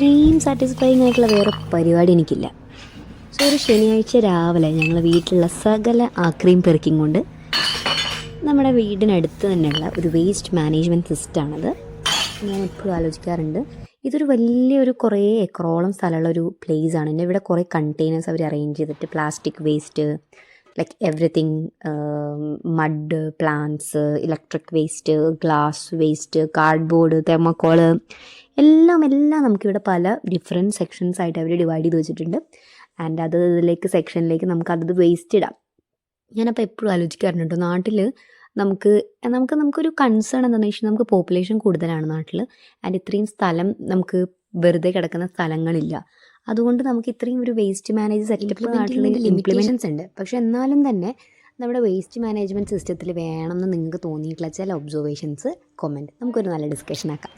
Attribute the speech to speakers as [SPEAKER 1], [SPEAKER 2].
[SPEAKER 1] ഇത്രയും സാറ്റിസ്ഫൈങ് ആയിട്ടുള്ള വേറെ പരിപാടി എനിക്കില്ല. സോ ഒരു ശനിയാഴ്ച രാവിലെ ഞങ്ങൾ വീട്ടിലുള്ള സകല ആക്രിയും പെറുക്കിയും കൊണ്ട് നമ്മുടെ വീടിനടുത്ത് തന്നെയുള്ള ഒരു വേസ്റ്റ് മാനേജ്മെൻറ്റ് സിസ്റ്റമാണത്. ഞാൻ എപ്പോഴും ആലോചിക്കാറുണ്ട്, ഇതൊരു വലിയൊരു കുറേ ഏക്കറോളം സ്ഥലമുള്ളൊരു പ്ലേസാണ്. പിന്നെ ഇവിടെ കുറേ കണ്ടെയ്നേഴ്സ് അവർ അറേഞ്ച് ചെയ്തിട്ട് plastic waste, like everything, mud, plants, electric waste, glass waste, cardboard, thermocol എല്ലാം നമുക്കിവിടെ പല ഡിഫറെൻറ്റ് സെക്ഷൻസ് ആയിട്ട് അവർ ഡിവൈഡ് ചെയ്ത് വെച്ചിട്ടുണ്ട്. ആൻഡ് അത് ഇതിലേക്ക് സെക്ഷനിലേക്ക് നമുക്കത് വേസ്റ്റ് ഇടാം. ഞാനപ്പോൾ എപ്പോഴും ആലോചിക്കാറുണ്ട്, നാട്ടിൽ നമുക്കൊരു കൺസേൺ എന്താണെന്ന് വെച്ചാൽ നമുക്ക് പോപ്പുലേഷൻ കൂടുതലാണ് നാട്ടിൽ. ആൻഡ് ഇത്രയും സ്ഥലം നമുക്ക് വെറുതെ കിടക്കുന്ന സ്ഥലങ്ങളില്ല. അതുകൊണ്ട് നമുക്ക് ഇത്രയും ഒരു വേസ്റ്റ് മാനേജ് സെറ്റപ്പ് നാട്ടിൽ ഇംപ്ലിമെൻഷൻസ് ഉണ്ട്. പക്ഷെ എന്നാലും തന്നെ നമ്മുടെ വേസ്റ്റ് മാനേജ്മെൻറ്റ് സിസ്റ്റത്തിൽ വേണമെന്ന് നിങ്ങൾക്ക് തോന്നിയിട്ടുള്ള ചില ഒബ്സർവേഷൻസ് കമൻറ്റ്, നമുക്കൊരു നല്ല ഡിസ്കഷൻ ആക്കാം.